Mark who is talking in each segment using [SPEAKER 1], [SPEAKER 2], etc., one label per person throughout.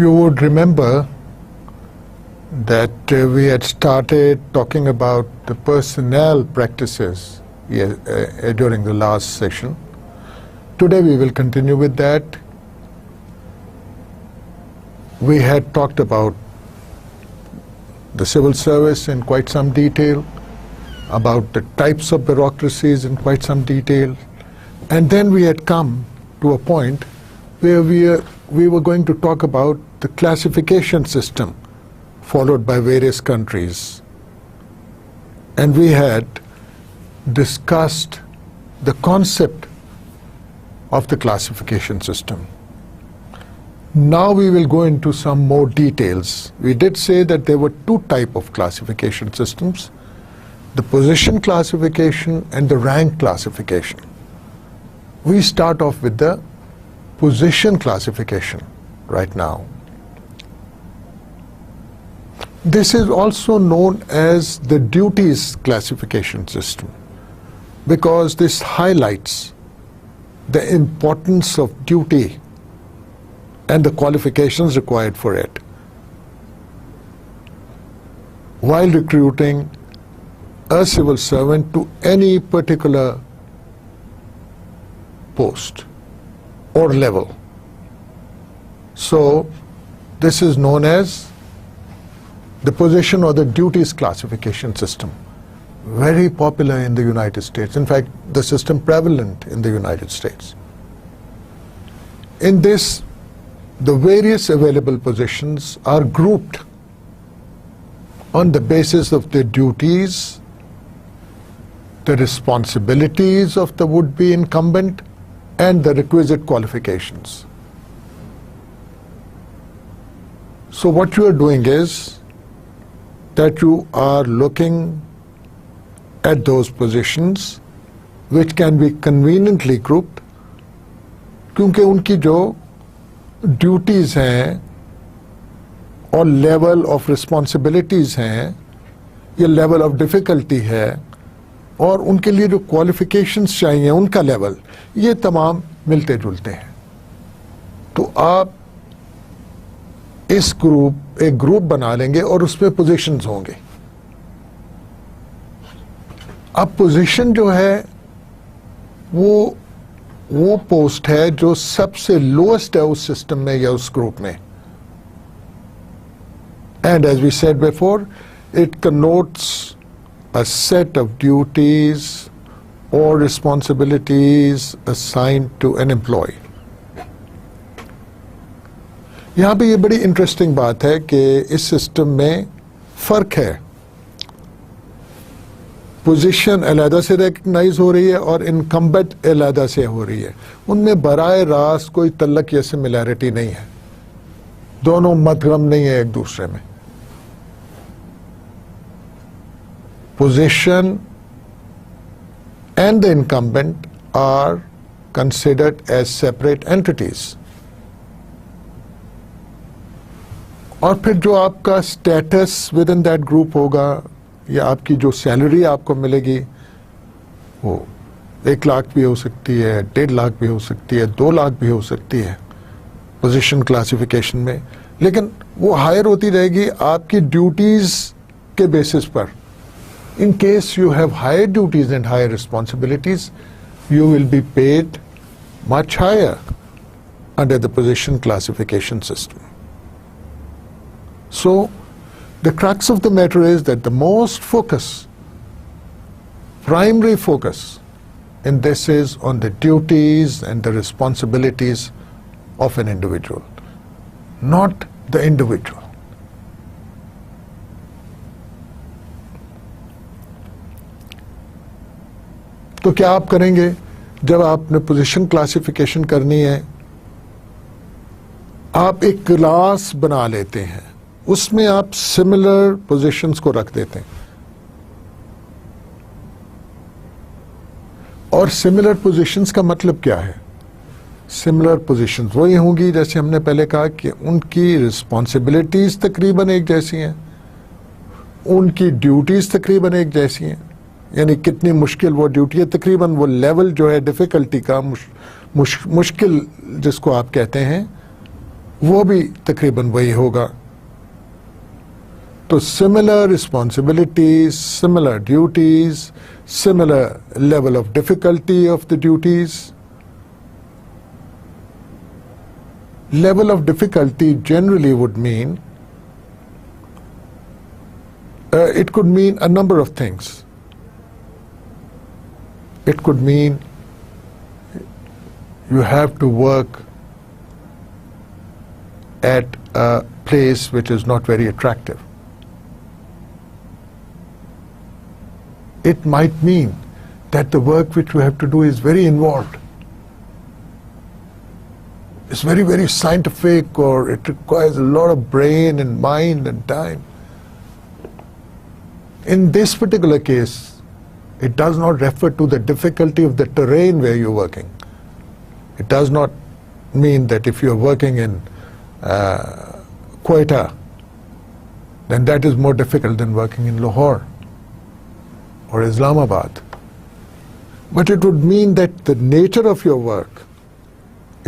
[SPEAKER 1] You would remember that we had started talking about the personnel practices during the last session. Today we will continue with that. We had talked about the civil service in quite some detail, about the types of bureaucracies in quite some detail, and then we had come to a point where we were going to talk about the classification system followed by various countries. And we had discussed the concept of the classification system. Now we will go into some more details. We did say that there were two types of classification systems, the position classification and the rank classification. We start off with the position classification right now. This is also known as the duties classification system because this highlights the importance of duty and the qualifications required for it while recruiting a civil servant to any particular post or level. So this is known as the position or the duties classification system. Very popular in the United States. In fact, the system prevalent in the United States. In this, the various available positions are grouped on the basis of the duties, the responsibilities of the would-be incumbent, and the requisite qualifications. So what you are doing is that you are looking at those positions which can be conveniently grouped क्योंकि उनकी जो duties हैं और level of responsibilities हैं या level of difficulty है और उनके लिए जो क्वालिफिकेशंस चाहिए उनका लेवल, ये तमाम मिलते जुलते हैं. तो आप एक ग्रुप बना लेंगे और उसमें पोजीशंस होंगे. अब पोजीशन जो है वो पोस्ट है जो सबसे लोएस्ट है उस सिस्टम में या उस ग्रुप में. And as we said before, it connotes a set of duties or responsibilities assigned to an employee. यहाँ पे ये बड़ी इंटरेस्टिंग बात है कि इस सिस्टम में फर्क है. पोजीशन अलहदा से रिकग्नाइज हो रही है और इनकम्बेंट अलहदा से हो रही है. उनमें बराए रास्त कोई तल्लक या सिमिलैरिटी नहीं है. दोनों मदगम नहीं है एक दूसरे में. Position and the incumbent are considered as separate entities. और फिर जो आपका status with in that group होगा या आपकी जो सैलरी आपको मिलेगी वो 1 लाख भी हो सकती है, 1.5 लाख भी हो सकती है, 2 लाख भी हो सकती है पोजीशन क्लासिफिकेशन में. लेकिन वो हायर होती रहेगी आपकी ड्यूटीज के बेसिस पर. In case you have higher duties and higher responsibilities, you will be paid much higher under the position classification system. So, the crux of the matter is that the most primary focus in this is on the duties and the responsibilities of an individual, not the individual. तो क्या आप करेंगे जब आपने position classification करनी है, आप एक क्लास बना लेते हैं, उसमें आप सिमिलर पोजीशंस को रख देते हैं. और सिमिलर पोजीशंस का मतलब क्या है? सिमिलर पोजीशंस वही होंगी जैसे हमने पहले कहा कि उनकी रिस्पॉन्सिबिलिटीज तकरीबन एक जैसी हैं, उनकी ड्यूटीज तकरीबन एक जैसी हैं. यानी कितनी मुश्किल वो ड्यूटी है, तकरीबन वो लेवल जो है डिफ़िकल्टी का मुश्किल जिसको आप कहते हैं वो भी तकरीबन वही होगा। तो similar responsibilities, similar duties, similar level of difficulty of the duties. Level of difficulty generally would mean, it could mean a number of things. It could mean you have to work at a place which is not very attractive. It might mean that the work which you have to do is very involved. It's very, very scientific, or it requires a lot of brain and mind and time. In this particular case, it does not refer to the difficulty of the terrain where you're working. It does not mean that if you're working in Quetta, then that is more difficult than working in Lahore or Islamabad. But it would mean that the nature of your work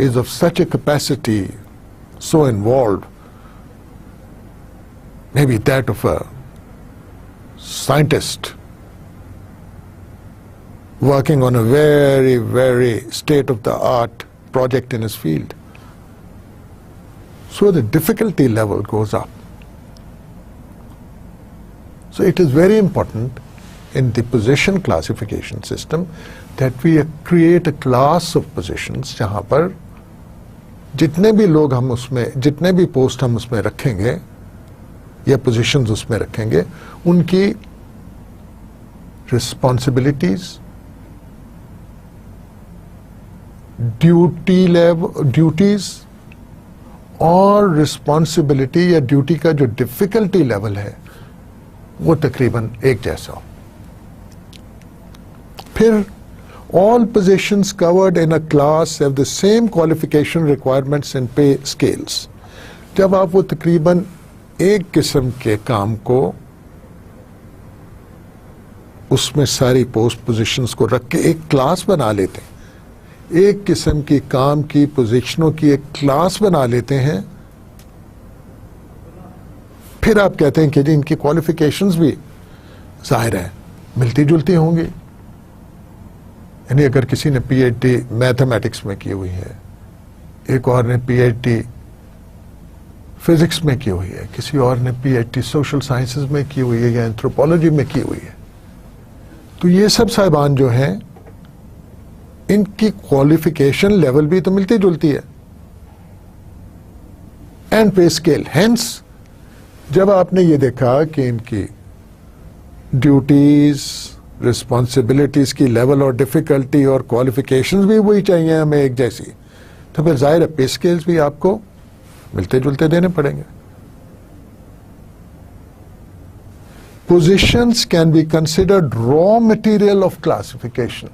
[SPEAKER 1] is of such a capacity, so involved, maybe that of a scientist working on a very, very state-of-the-art project in his field. So the difficulty level goes up. So it is very important in the position classification system that we create a class of positions जहाँ पर जितने भी लोग हम उसमें, जितने भी post हम उसमें रखेंगे या पोजीशंस उसमें रखेंगे, उनकी रिस्पॉन्सिबिलिटीज, ड्यूटीज और रिस्पॉन्सिबिलिटी या ड्यूटी का जो डिफिकल्टी लेवल है वो तकरीबन एक जैसा हो। फिर all positions covered in a class have the same qualification requirements and pay scales. जब आप वो तकरीबन एक किस्म के काम को उसमें सारी पोस्ट पोजीशंस को रख के एक क्लास बना लेते हैं, एक किस्म की काम की पोजीशनों की एक क्लास बना लेते हैं, फिर आप कहते हैं कि जी इनकी क्वालिफिकेशंस भी जाहिर है मिलती जुलती होंगी। यानी अगर किसी ने पीएचडी मैथमेटिक्स में की हुई है, एक और ने पीएचडी फिजिक्स में की हुई है, किसी और ने पीएचडी सोशल साइंसेज में की हुई है या एंथ्रोपोलॉजी में की हुई है, तो ये सब साहिबान जो हैं इनकी क्वालिफिकेशन लेवल भी तो मिलती जुलती है एंड पे स्केल। हेंस जब आपने ये देखा कि इनकी ड्यूटीज, रिस्पॉन्सिबिलिटीज की लेवल और डिफिकल्टी और क्वालिफिकेशंस भी वही चाहिए हमें एक जैसी, तो फिर जाहिर है पे स्केल्स भी आपको मिलते जुलते देने पड़ेंगे। Positions can be considered raw material of classification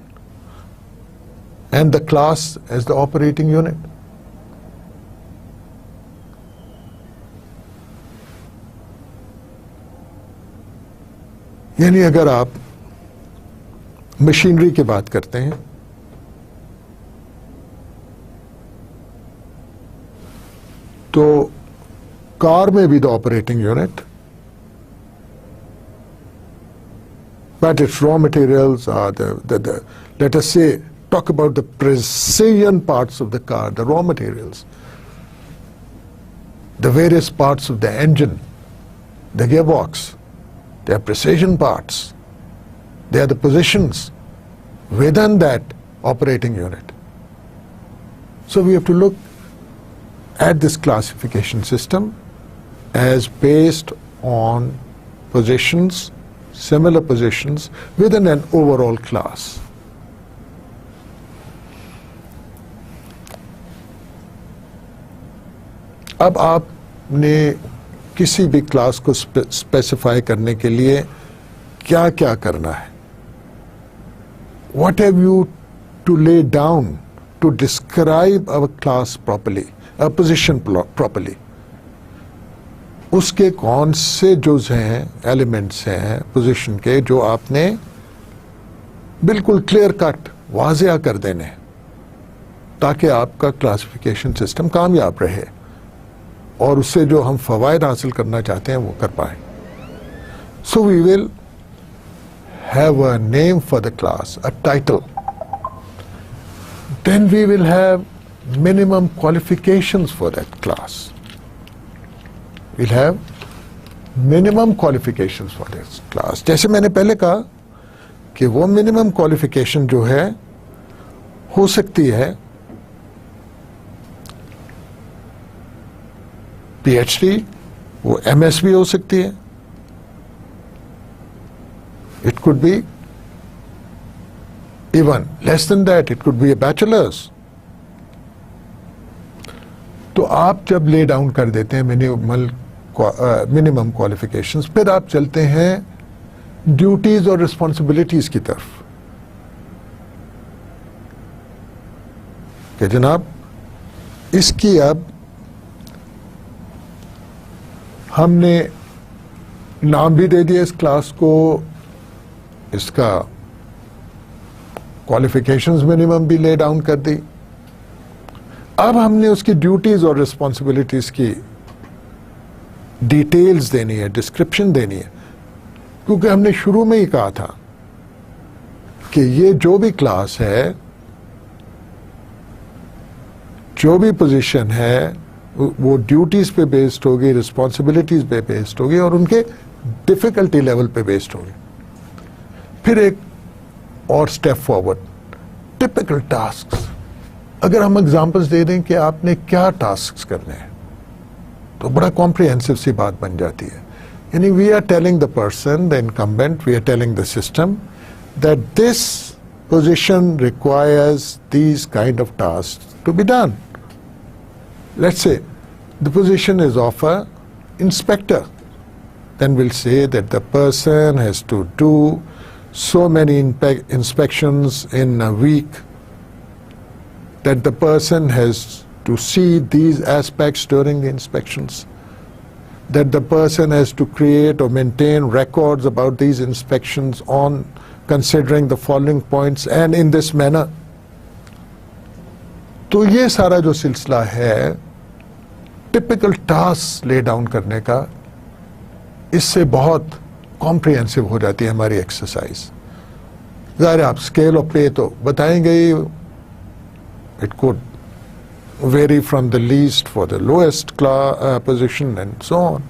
[SPEAKER 1] and the class as the operating unit. यानी अगर आप मशीनरी की बात करते हैं तो कार में भी the operating unit, but its raw materials are let us say, talk about the precision parts of the car, the raw materials, the various parts of the engine, the gearbox, they are precision parts. They are the positions within that operating unit. So we have to look at this classification system as based on positions, similar positions within an overall class. अब आपने किसी भी class को specify करने के लिए क्या क्या करना है? What have you to lay down to describe our class properly, a position properly? उसके कौन से जुज़ हैं, एलिमेंट्स हैं पोजीशन के जो आपने बिल्कुल क्लियर कट वाज़िया कर देने ताकि आपका क्लासिफिकेशन सिस्टम कामयाब रहे। और उससे जो हम फ़वाइद हासिल करना चाहते हैं वो कर पाएँ. So we will have a name for the class, a title. Then we will have minimum qualifications for that class. We'll have minimum qualifications for this class. जैसे मैंने पहले कहा कि वो minimum qualification जो है हो सकती है PhD, वो MS भी हो सकती है. It could be even less than that, it could be a bachelor's. तो आप जब ले डाउन कर देते हैं मिनिमम क्वालिफिकेशंस, फिर आप चलते हैं ड्यूटीज और रिस्पॉन्सिबिलिटीज की तरफ कि जनाब इसकी अब हमने नाम भी दे दिया इस क्लास को, इसका क्वालिफिकेशंस मिनिमम भी ले डाउन कर दी. अब हमने उसकी ड्यूटीज और रिस्पॉन्सिबिलिटीज की डिटेल्स देनी है, डिस्क्रिप्शन देनी है, क्योंकि हमने शुरू में ही कहा था कि ये जो भी क्लास है, जो भी पोजीशन है, वो ड्यूटीज पे बेस्ड होगी, रिस्पॉन्सिबिलिटीज पे बेस्ड होगी और उनके डिफिकल्टी लेवल पे बेस्ड होगी. फिर एक और स्टेप फॉरवर्ड, टिपिकल टास्क्स. अगर हम एग्जांपल्स दे दें कि आपने क्या टास्क्स करने हैं तो बड़ा कॉम्प्रिहेंसिव सी बात बन जाती है. यानी we are telling the person, the incumbent, we are telling the system that this position requires these kind of task to be done. Let's say the position is of a inspector, then we'll say that the person has to do so many inspections in a week, that the person has to see these aspects during the inspections, that the person has to create or maintain records about these inspections on considering the following points and in this manner. तो ये सारा जो सिलसिला है typical task lay down करने का, इससे बहुत कॉम्प्रिहेंसिव हो जाती है हमारी एक्सरसाइज. ज़ाहिर आप स्केल ऑफ पे तो बताएंगे ही, it could vary from the least for the lowest position and so on.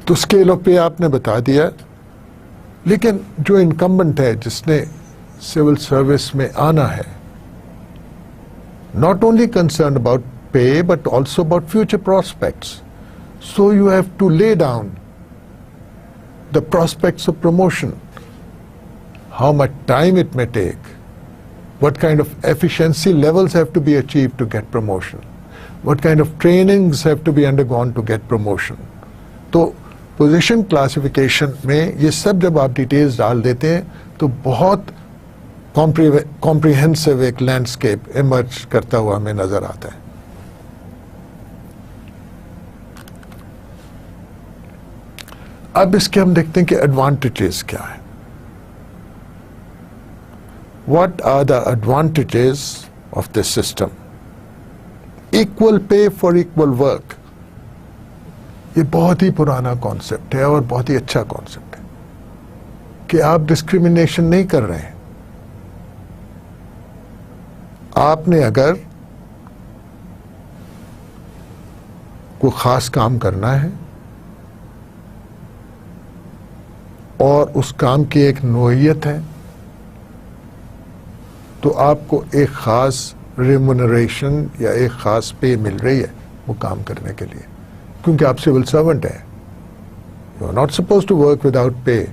[SPEAKER 1] तो स्केल ऑफ पे आपने बता दिया, लेकिन जो इनकम्बेंट है, जिसने सिविल सर्विस में आना है, नॉट ओनली कंसर्न अबाउट पे but also about future prospects. So you have to lay down the prospects of promotion, how much time it may take, what kind of efficiency levels have to be achieved to get promotion, what kind of trainings have to be undergone to get promotion. तो position classification में ये सब जब आप details डाल देते हैं तो बहुत कॉम्प्रिहेंसिव एक लैंडस्केप इमर्ज करता हुआ हमें नजर आता है. अब इसके हम देखते हैं कि एडवांटेजेस क्या है. What are the advantages of this system? Equal pay for equal work, ये बहुत ही पुराना कॉन्सेप्ट है और बहुत ही अच्छा कॉन्सेप्ट है कि आप डिस्क्रिमिनेशन नहीं कर रहे हैं. आपने अगर कोई खास काम करना है और उस काम की एक नोयत है, तो आपको एक खास रेम्यूनरेशन या एक खास पे मिल रही है वो काम करने के लिए, क्योंकि आप सिविल सर्वेंट हैं. You are not suppose to work without pay.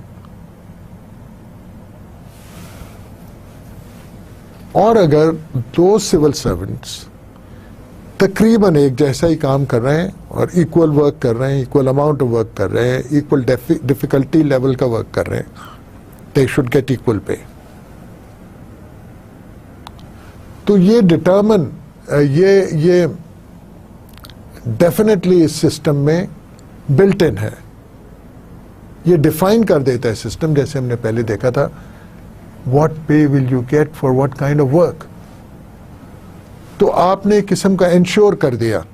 [SPEAKER 1] और अगर दो सिविल सर्वेंट्स तकरीबन एक जैसा ही काम कर रहे हैं और इक्वल वर्क कर रहे हैं, इक्वल अमाउंट ऑफ वर्क कर रहे हैं, इक्वल डिफिकल्टी लेवल का वर्क कर रहे हैं, they should get equal pay. तो ये डिटर्मिन, ये डेफिनेटली इस सिस्टम में बिल्ट इन है. ये डिफाइन कर देता है सिस्टम, जैसे हमने पहले देखा था, व्हाट पे will you get for what kind of work. तो आपने एक किस्म का इंश्योर कर दिया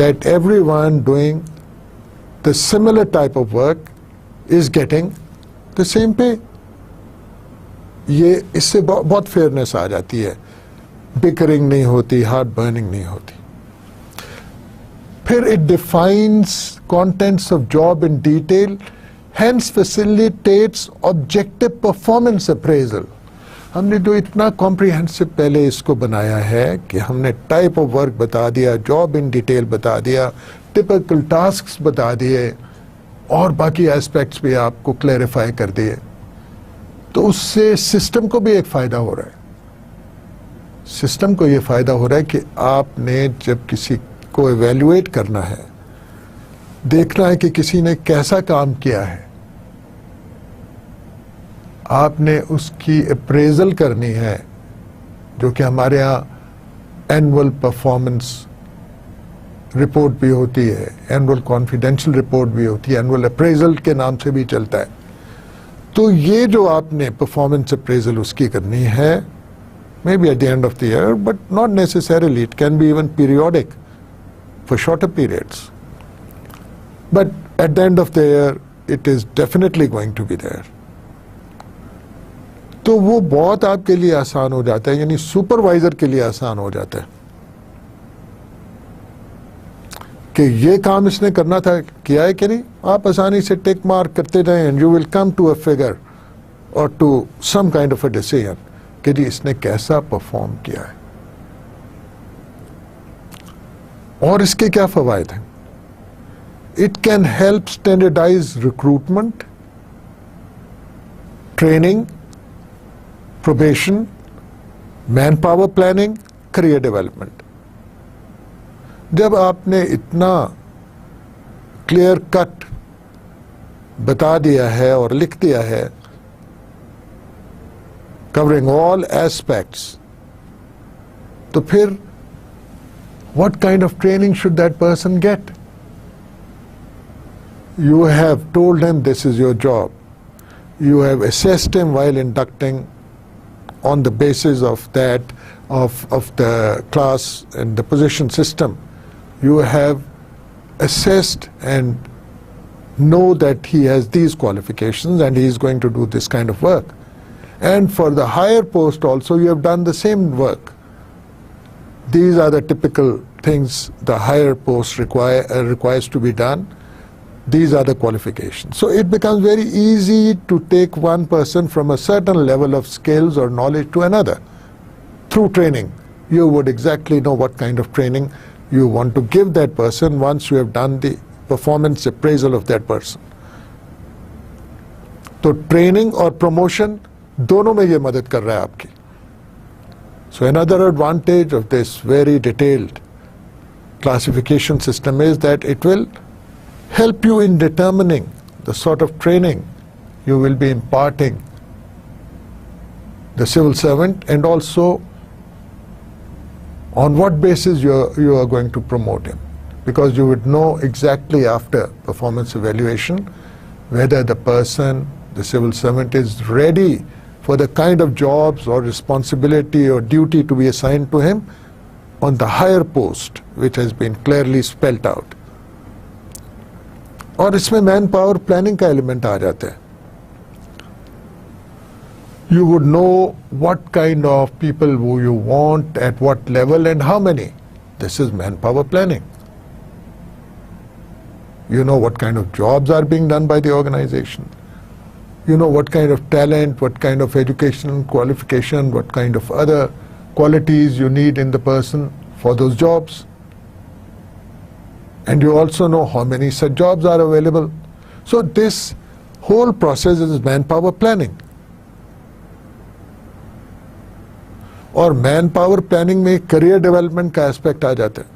[SPEAKER 1] that everyone doing the similar type of work is getting the same pay. ये इससे बहुत फेयरनेस आ जाती है, बिकरिंग नहीं होती, हार्ट बर्निंग नहीं होती. फिर it defines contents of job in detail, hence facilitates objective performance appraisal. हमने जो इतना कॉम्प्रिहेंसिव पहले इसको बनाया है कि हमने टाइप ऑफ वर्क बता दिया, जॉब इन डिटेल बता दिया, टिपिकल टास्क्स बता दिए और बाकी एस्पेक्ट्स भी आपको क्लैरिफाई कर दिए, तो उससे सिस्टम को भी एक फ़ायदा हो रहा है. सिस्टम को ये फ़ायदा हो रहा है कि आपने जब किसी को एवेल्युएट करना है, देखना है कि किसी ने कैसा काम किया है, आपने उसकी अप्रेजल करनी है, जो कि हमारे यहाँ एनुअल परफॉर्मेंस रिपोर्ट भी होती है, एनुअल कॉन्फिडेंशियल रिपोर्ट भी होती है, एनुअल अप्रेजल के नाम से भी चलता है. तो ये जो आपने परफॉर्मेंस अप्रेजल उसकी करनी है, may be at the end of the year, but not necessarily, it can be even periodic for shorter periods, but at the end of the year it is definitely going to be there. तो वो बहुत आपके लिए आसान हो जाता है, यानी सुपरवाइजर के लिए आसान हो जाता है कि ये काम इसने करना था, किया है कि नहीं. आप आसानी से टिक मार्क करते जाएं and you will come to a figure और to some kind of a decision कि जी इसने कैसा परफॉर्म किया है. और इसके क्या फवायद हैं? It can help standardise recruitment, training, probation, manpower planning, career development. जब आपने इतना क्लियर कट बता दिया है और लिख दिया है, covering all aspects, तो फिर what kind of training should that person get? You have told him this is your job. You have assessed him while inducting on the basis of that, of the class and the position system. You have assessed and know that he has these qualifications and he is going to do this kind of work. And for the higher post also you have done the same work. These are the typical things the higher post requires to be done. These are the qualifications. So it becomes very easy to take one person from a certain level of skills or knowledge to another. Through training, you would exactly know what kind of training you want to give that person once you have done the performance appraisal of that person. So training or promotion, दोनों में ये मदद कर रहा है आपकी. So another advantage of this very detailed classification system is that it will help you in determining the sort of training you will be imparting the civil servant, and also on what basis you are going to promote him, because you would know exactly after performance evaluation whether the person, the civil servant, is ready for the kind of jobs or responsibility or duty to be assigned to him on the higher post which has been clearly spelled out. और इसमें man power planning का element आ जाता है. You would know what kind of people who you want, at what level and how many. This is manpower planning. You know what kind of jobs are being done by the organization. You know what kind of talent, what kind of education, qualification, what kind of other qualities you need in the person for those jobs. And you also know how many such jobs are available. So this whole process is manpower planning. और man power planning में career development का aspect आ जाता है,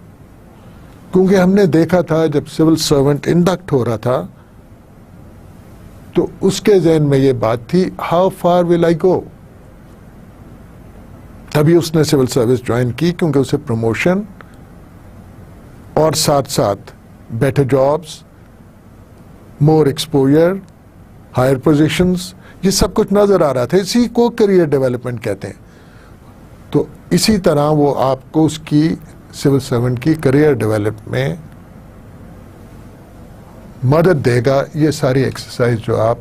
[SPEAKER 1] क्योंकि हमने देखा था जब सिविल सर्वेंट इंडक्ट हो रहा था तो उसके ज़हन में ये बात थी, हाउ फार विल आई गो. तभी उसने सिविल सर्विस ज्वाइन की, क्योंकि उसे प्रमोशन और साथ साथ better jobs, more exposure, higher positions, ये सब कुछ नजर आ रहा था. इसी को करियर डेवलपमेंट कहते हैं. तो इसी तरह वो आपको उसकी सिविल सर्वेंट की करियर डेवलप में मदद देगा ये सारी एक्सरसाइज जो आप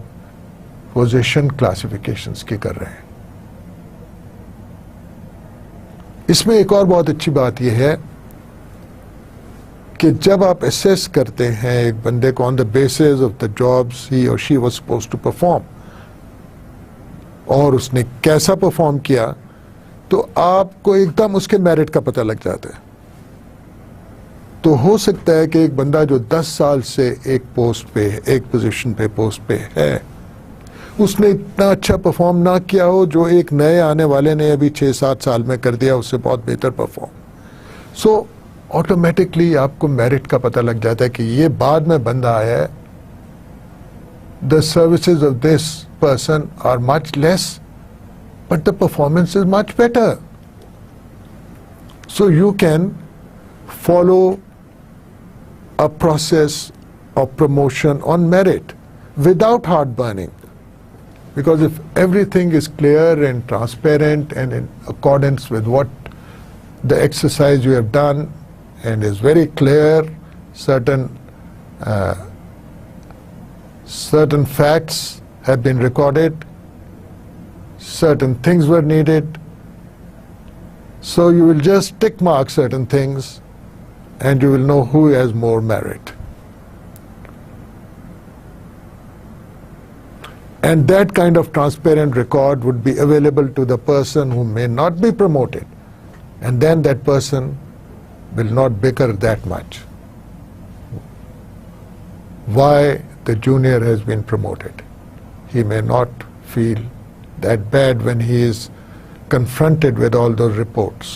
[SPEAKER 1] पोजीशन क्लासिफिकेशंस की कर रहे हैं। इसमें एक और बहुत अच्छी बात यह है कि जब आप असेस करते हैं एक बंदे को on the basis of the jobs ही और she was supposed to perform और उसने कैसा परफॉर्म किया, तो आपको एकदम उसके मेरिट का पता लग जाता है। तो हो सकता है कि एक बंदा जो 10 साल से एक पोस्ट पे, एक पोजीशन पे, पोस्ट पे है, उसने इतना अच्छा परफॉर्म ना किया हो जो एक नए आने वाले ने अभी 6-7 साल में कर दिया, उससे बहुत बेहतर परफॉर्म। सो ऑटोमेटिकली आपको मेरिट का पता लग जाता है कि ये बाद में बंदा आया है, the services of this person are much less but the performance is much better. So you can follow a process of promotion on merit without heart burning, because if everything is clear and transparent and in accordance with what the exercise you have done and is very clear, certain facts have been recorded, certain things were needed, so you will just tick mark certain things and you will know who has more merit. And that kind of transparent record would be available to the person who may not be promoted, and then that person will not bicker that much why the junior has been promoted. He may not feel that bad when he is confronted with all those reports,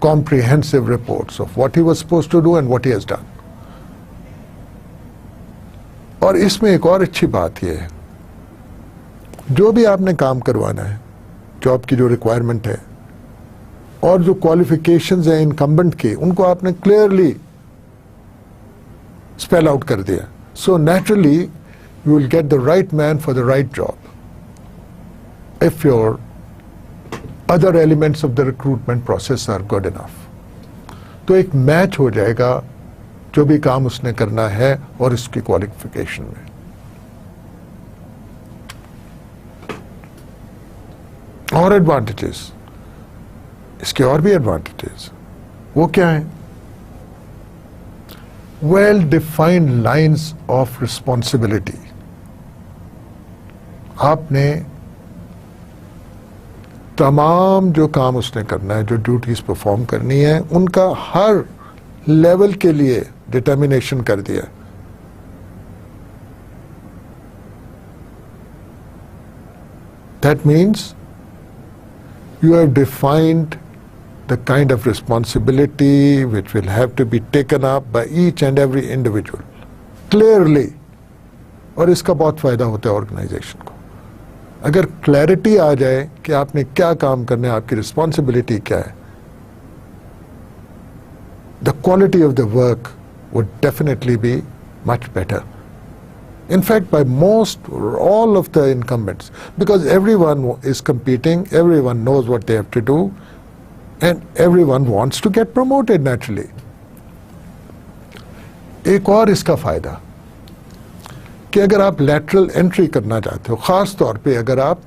[SPEAKER 1] comprehensive reports of what he was supposed to do and what he has done. और इसमें एक और अच्छी बात यह है, जो भी आपने काम करवाना है, जॉब की जो रिक्वायरमेंट है और जो क्वालिफिकेशंस हैं इनकम्बेंट के, उनको आपने क्लियरली स्पेल आउट कर दिया. So naturally you will get the right man for the right job if your other elements of the recruitment process are good enough. तो एक मैच हो जाएगा जो भी काम उसने करना है और इसकी क्वालिफिकेशन में. और एडवांटेजेस, इसके और भी एडवांटेजेस, वो क्या है? Well defined lines of responsibility. आपने तमाम जो काम उसने करना है, जो ड्यूटीज परफॉर्म करनी है, उनका हर लेवल के लिए डिटर्मिनेशन कर दिया. That means you have defined the kind of responsibility which will have to be taken up by each and every individual clearly. और इसका बहुत फायदा होता है ऑर्गेनाइजेशन को. अगर क्लैरिटी आ जाए कि आपने क्या काम करना है, आपकी रिस्पॉन्सिबिलिटी क्या है, the quality of the work would definitely be much better. In fact, by most or all of the incumbents, because everyone is competing, everyone knows what they have to do, and everyone wants to get promoted naturally. एक और इसका फायदा कि अगर आप lateral entry करना चाहते हो, खास तौर पे अगर आप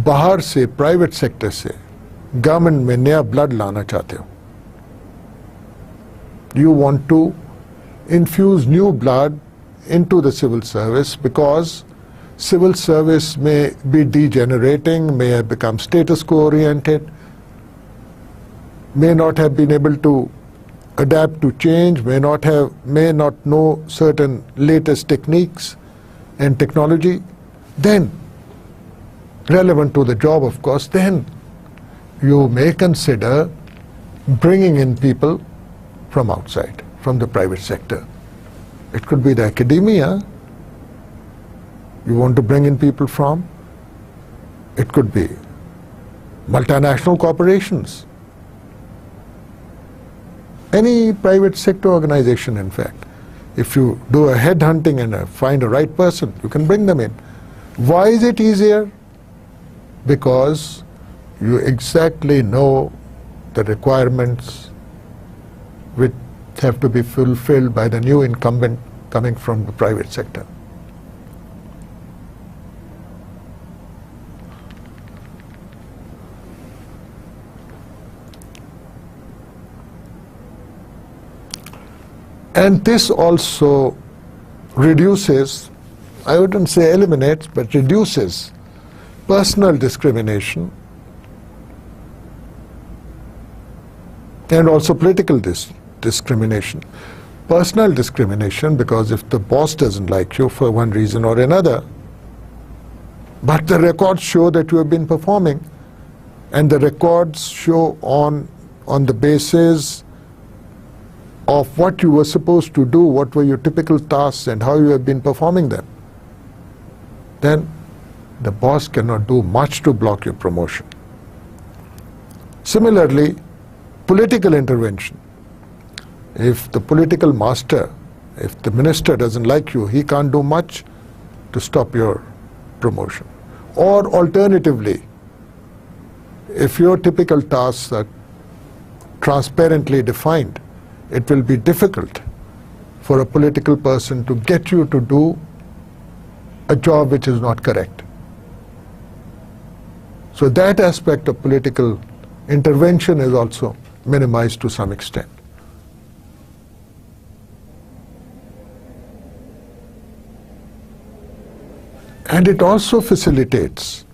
[SPEAKER 1] बाहर से, प्राइवेट सेक्टर से गवर्नमेंट में नया ब्लड लाना चाहते हो, you want to infuse new blood into the civil service, because civil service may be degenerating, may have become status quo oriented, may not have been able to adapt to change, may not know certain latest techniques and technology. Then, relevant to the job of course, then you may consider bringing in people from outside, from the private sector. It could be the academia you want to bring in people from. It could be multinational corporations. Any private sector organization, in fact. If you do a headhunting and find a right person, you can bring them in. Why is it easier? Because you exactly know the requirements have to be fulfilled by the new incumbent coming from the private sector. And this also reduces, I wouldn't say eliminates, but reduces personal discrimination and also political discrimination. Personal discrimination, because if the boss doesn't like you for one reason or another, but the records show that you have been performing, and the records show on the basis of what you were supposed to do, what were your typical tasks and how you have been performing them, then the boss cannot do much to block your promotion. Similarly, political intervention. If the political master, if the minister doesn't like you, he can't do much to stop your promotion. Or alternatively, if your typical tasks are transparently defined, it will be difficult for a political person to get you to do a job which is not correct. So that aspect of political intervention is also minimized to some extent. And it also facilitates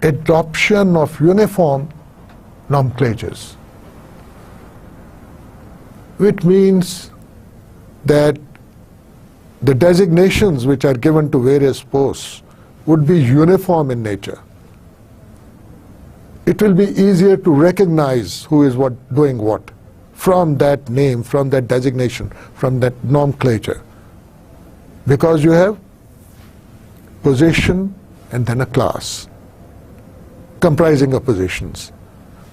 [SPEAKER 1] adoption of uniform nomenclatures, which means that the designations which are given to various posts would be uniform in nature. It will be easier to recognize who is doing what from that name, from that designation, from that nomenclature, because you have position and then a class comprising of positions.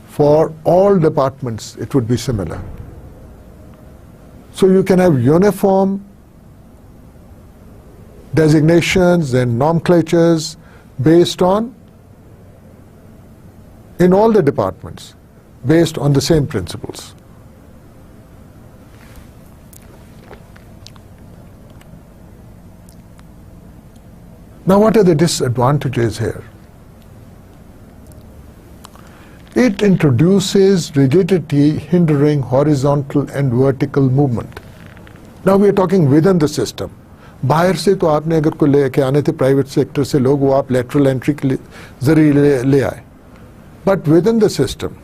[SPEAKER 1] For all departments, it would be similar. So you can have uniform designations and nomenclatures based on, in all the departments, based on the same principles. Now, what are the disadvantages here? It introduces rigidity hindering horizontal and vertical movement. Now we are talking within the system. बाहर से तो आपने अगर कोई लेके आने थे private sector से लोग, वो आप लेटरल एंट्री के जरिए ले आए. But within the system,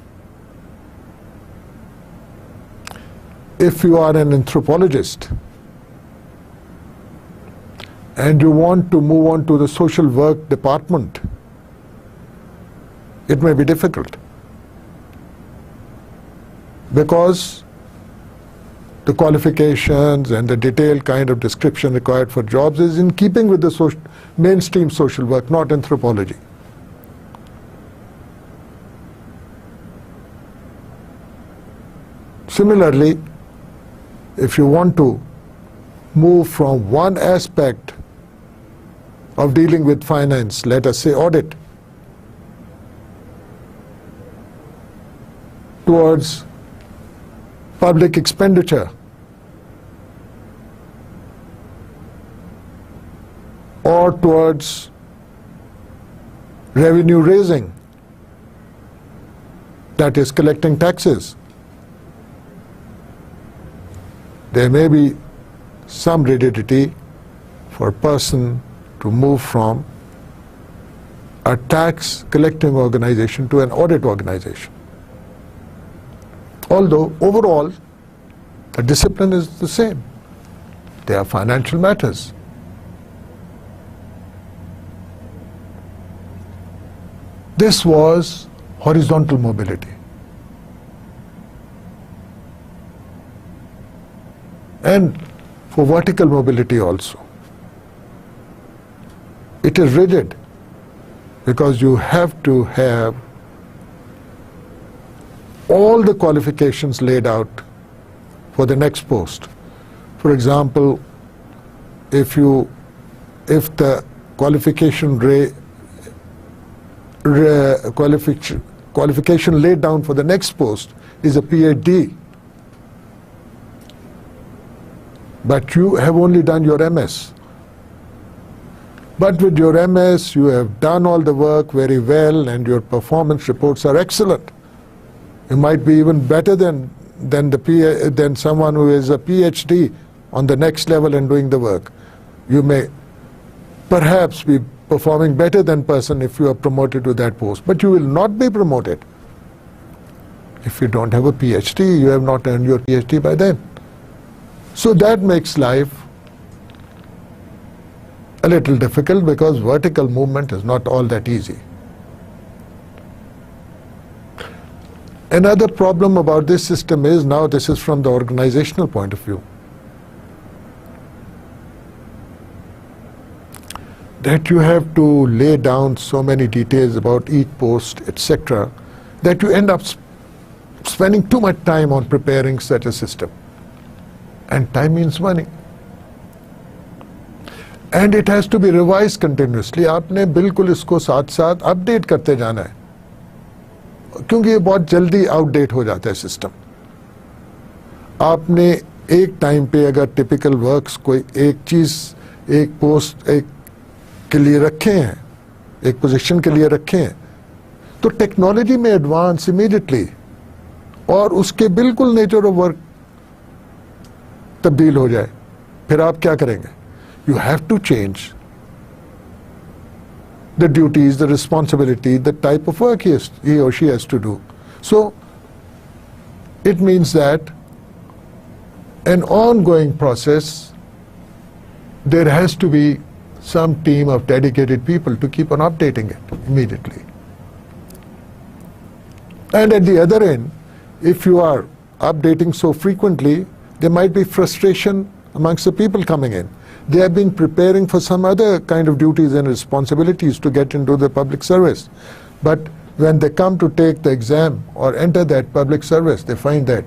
[SPEAKER 1] if you are an anthropologist and you want to move on to the social work department, it may be difficult, because the qualifications and the detailed kind of description required for jobs is in keeping with the mainstream social work, not anthropology. Similarly, if you want to move from one aspect of dealing with finance, let us say audit, towards public expenditure, or towards revenue raising, that is collecting taxes, there may be some rigidity for a person to move from a tax collecting organization to an audit organization. Although overall the discipline is the same. They are financial matters. This was horizontal mobility. And for vertical mobility also, it is rigid, because you have to have all the qualifications laid out for the next post. For example, if the qualification qualification laid down for the next post is a PhD, but you have only done your MS. But with your MS, you have done all the work very well and your performance reports are excellent. You might be even better than someone who is a PhD on the next level and doing the work. You may perhaps be performing better than person if you are promoted to that post, but you will not be promoted if you don't have a PhD. You have not earned your PhD by then. So that makes life a little difficult because vertical movement is not all that easy. Another problem about this system is, now this is from the organizational point of view, that you have to lay down so many details about each post, etc., that you end up spending too much time on preparing such a system. And time means money. And it has to be revised continuously. आपने बिल्कुल इसको साथ साथ update करते जाना है, क्योंकि ये बहुत जल्दी आउटडेट हो जाता है सिस्टम. आपने एक टाइम पे अगर टिपिकल वर्क्स कोई एक चीज, एक पोस्ट एक के लिए रखे हैं, एक पोजीशन के लिए रखे हैं, तो टेक्नोलॉजी में एडवांस इमीडिएटली और उसके बिल्कुल नेचर ऑफ वर्क तब्दील हो जाए, फिर आप क्या करेंगे? You have to change the duties, the responsibility, the type of work he or she has to do. So it means that an ongoing process, there has to be some team of dedicated people to keep on updating it immediately. And at the other end, if you are updating so frequently, there might be frustration amongst the people coming in. They have been preparing for some other kind of duties and responsibilities to get into the public service. But when they come to take the exam or enter that public service, they find that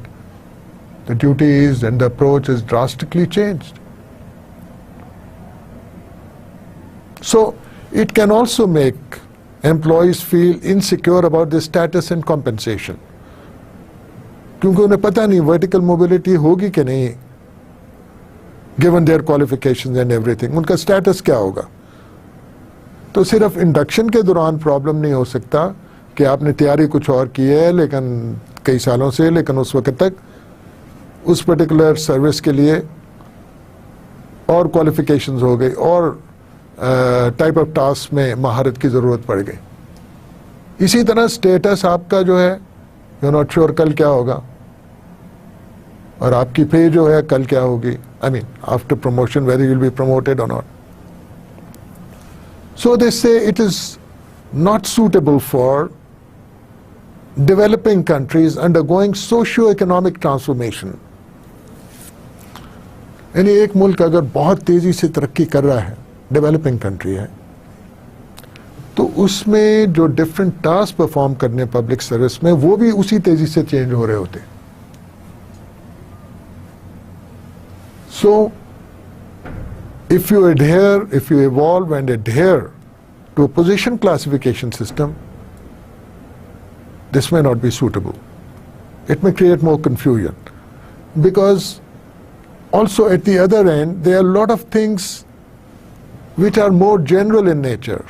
[SPEAKER 1] the duties and the approach is drastically changed. So it can also make employees feel insecure about their status and compensation. क्योंकि उन्हें पता नहीं vertical mobility होगी कि नहीं, given their qualifications and everything, उनका status क्या होगा. तो सिर्फ इंडक्शन के दौरान प्रॉब्लम नहीं हो सकता कि आपने तैयारी कुछ और की है लेकिन कई सालों से, लेकिन उस वक्त तक उस पर्टिकुलर सर्विस के लिए और क्वालिफिकेशंस हो गई और टाइप ऑफ टास्क में महारत की ज़रूरत पड़ गई. इसी तरह स्टेटस आपका जो है, यू नॉट श्योर कल क्या होगा, और आपकी पे जो है कल क्या होगी. I mean, after promotion, whether you will be promoted or not. So they say it is not suitable for developing countries undergoing socio-economic transformation. यानी एक मुल्क अगर बहुत तेजी से तरक्की कर रहा है, डेवलपिंग कंट्री है, तो उसमें जो डिफरेंट टास्क परफॉर्म करने पब्लिक सर्विस में, वो भी उसी तेजी से चेंज हो रहे होते. So, if you evolve and adhere to a position classification system, this may not be suitable. It may create more confusion. Because also at the other end, there are a lot of things which are more general in nature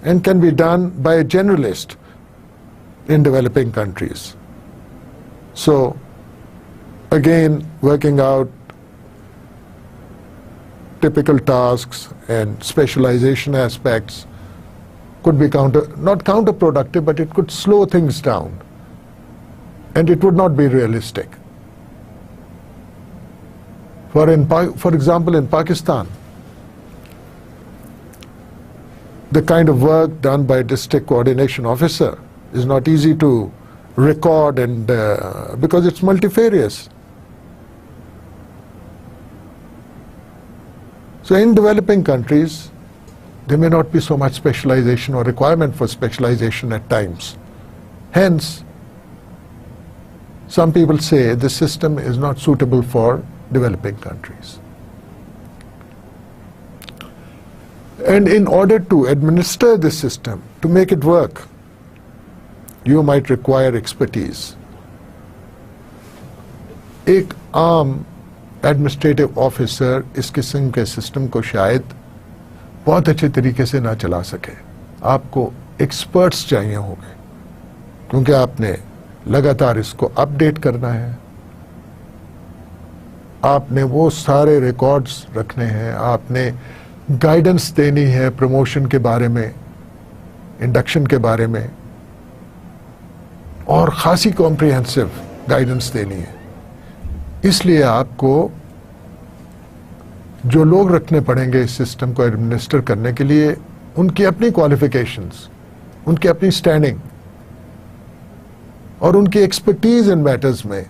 [SPEAKER 1] and can be done by a generalist in developing countries. So, again, working out typical tasks and specialization aspects could be not counterproductive, but it could slow things down, and it would not be realistic. For example, in Pakistan, the kind of work done by a district coordination officer is not easy to record, and because it's multifarious. So in developing countries, there may not be so much specialization or requirement for specialization at times. Hence, some people say the system is not suitable for developing countries. And in order to administer this system, to make it work, you might require expertise. एक आम administrative officer इस किस्म के system को शायद बहुत अच्छे तरीके से ना चला सके। आपको एक्सपर्ट्स चाहिए होंगे, क्योंकि आपने लगातार इसको अपडेट करना है, आपने वो सारे रिकॉर्ड्स रखने हैं, आपने गाइडेंस देनी है प्रमोशन के बारे में, इंडक्शन के बारे में, और खासी कॉम्प्रिहेंसिव गाइडेंस देनी है। इसलिए आपको जो लोग रखने पड़ेंगे इस सिस्टम को एडमिनिस्टर करने के लिए, उनकी अपनी क्वालिफिकेशंस, उनकी अपनी स्टैंडिंग और उनकी एक्सपर्टीज इन मैटर्स में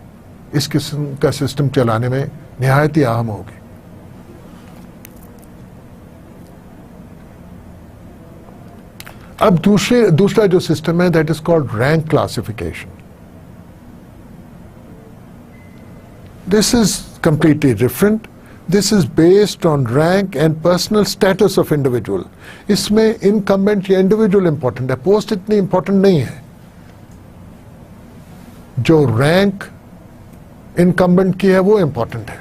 [SPEAKER 1] इस किस्म का सिस्टम चलाने में निहायत ही अहम होगी। अब दूसरा जो सिस्टम है, that is called rank classification. This is completely different. This is based on rank and personal status of individual. इसमें इनकम्बेंट या इंडिविजुअल इंपॉर्टेंट है, पोस्ट इतनी इंपॉर्टेंट नहीं है। जो रैंक इनकम्बेंट की है वो इंपॉर्टेंट है।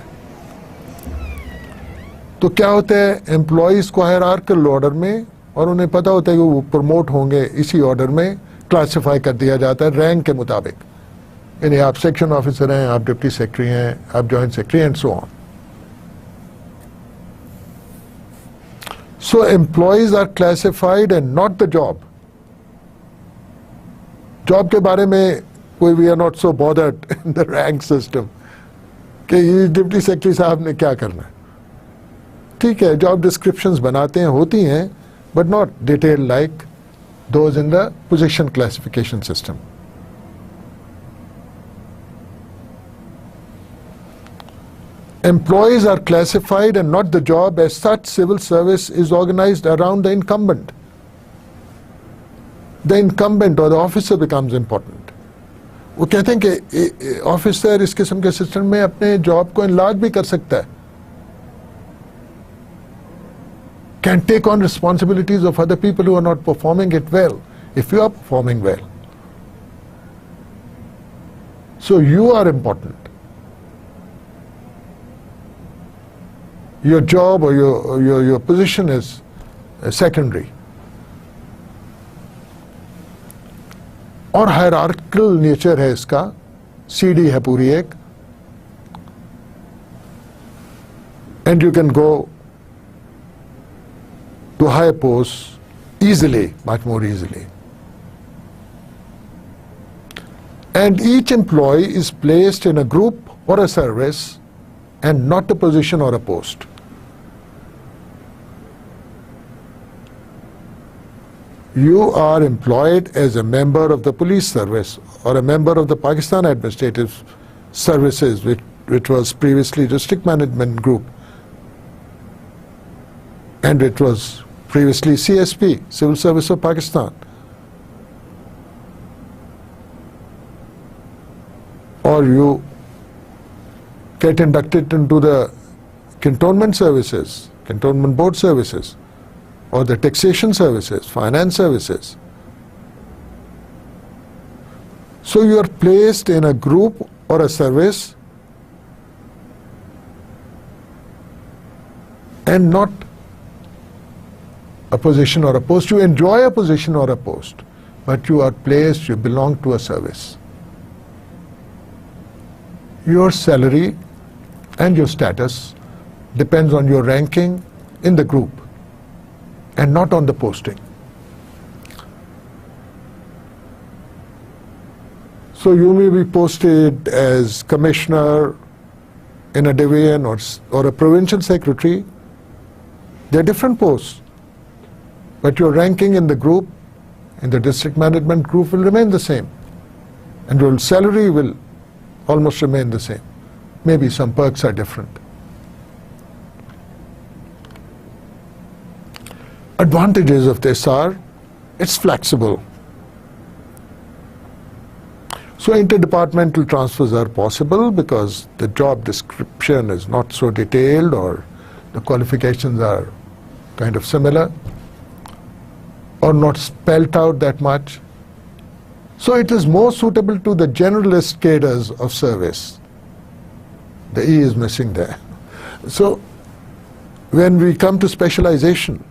[SPEAKER 1] तो क्या होता है, एम्प्लॉयज को हायरार्किकल ऑर्डर में, और उन्हें पता होता है कि वो प्रमोट होंगे इसी ऑर्डर में, क्लासिफाई कर दिया जाता है रैंक के मुताबिक। यानी आप सेक्शन ऑफिसर हैं, आप डिप्टी सेक्रेटरी हैं, आप joint secretary and so on. So employees are classified and not the job. Job के बारे में कोई, we are not so bothered in the rank system कि ये डिप्टी सेक्रेटरी साहब ने क्या करना है। ठीक है, जॉब डिस्क्रिप्शंस बनाते हैं, होती हैं, but not detailed like those in the position classification system. Employees are classified and not the job. As such, civil service is organized around the incumbent. The incumbent or the officer becomes important. वो कहते हैं कि officer इस किस्म के system में अपने job को इनलार्ज भी कर सकता है, can take on responsibilities of other people who are not performing it well, if you are performing well. So you are important. Your job or your position is secondary. और hierarchical nature है इसका, CD है पूरी एक, and you can go to higher posts easily, much more easily. And each employee is placed in a group or a service and not a position or a post. You are employed as a member of the police service or a member of the Pakistan Administrative Services, which was previously District Management Group, and it was previously CSP, Civil Service of Pakistan. Or you get inducted into the cantonment services, cantonment board services, or the taxation services, finance services. So you are placed in a group or a service and not a position or a post. You enjoy a position or a post, but you are placed, you belong to a service. Your salary and your status depends on your ranking in the group and not on the posting. So you may be posted as commissioner in a division or a provincial secretary. They are different posts, but your ranking in the group, in the district management group, will remain the same, and your salary will almost remain the same. Maybe some perks are different. Advantages of this are, it's flexible. So interdepartmental transfers are possible because the job description is not so detailed or the qualifications are kind of similar or not spelt out that much. So it is more suitable to the generalist cadres of service. The E is missing there. So when we come to specialization,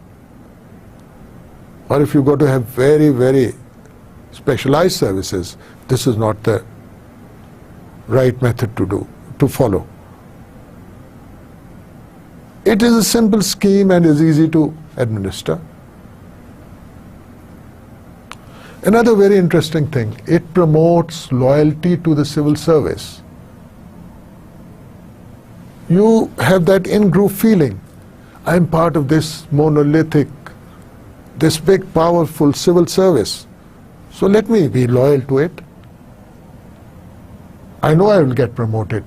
[SPEAKER 1] or if you go to have very, very specialized services, this is not the right method to follow. It is a simple scheme and is easy to administer. Another very interesting thing, it promotes loyalty to the civil service. You have that in-group feeling. I'm part of this monolithic, this big, powerful civil service. So let me be loyal to it. I know I will get promoted.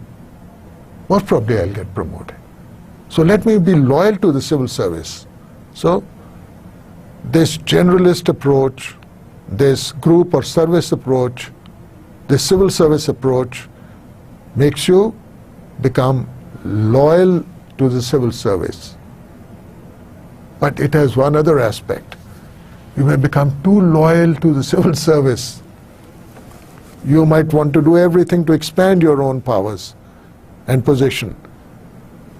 [SPEAKER 1] Most probably I'll get promoted. So let me be loyal to the civil service. So this generalist approach, this group or service approach, this civil service approach makes you become loyal to the civil service. But it has one other aspect. You may become too loyal to the civil service. You might want to do everything to expand your own powers and position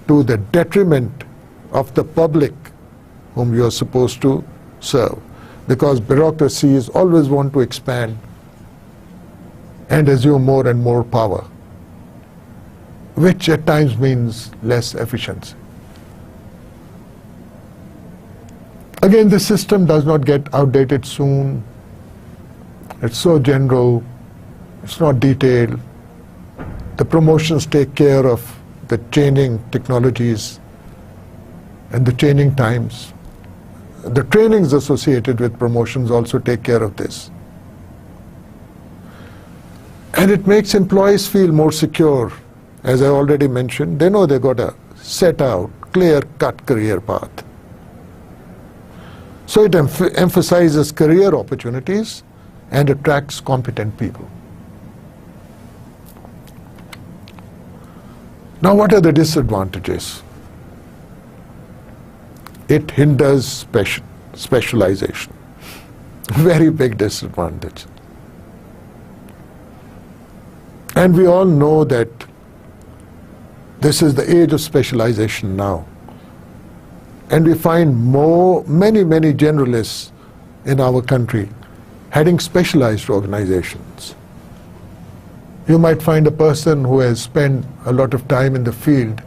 [SPEAKER 1] to the detriment of the public whom you are supposed to serve. Because bureaucracies always want to expand and assume more and more power, which at times means less efficiency. Again, the system does not get outdated soon. It's so general, it's not detailed. The promotions take care of the changing technologies and the changing times. The trainings associated with promotions also take care of this. And it makes employees feel more secure. As I already mentioned, they know they got a set out, clear-cut career path. So it emphasizes career opportunities and attracts competent people. Now, what are the disadvantages? It hinders specialization. Very big disadvantage. And we all know that this is the age of specialization now. And we find many generalists in our country heading specialized organizations. You might find a person who has spent a lot of time in the field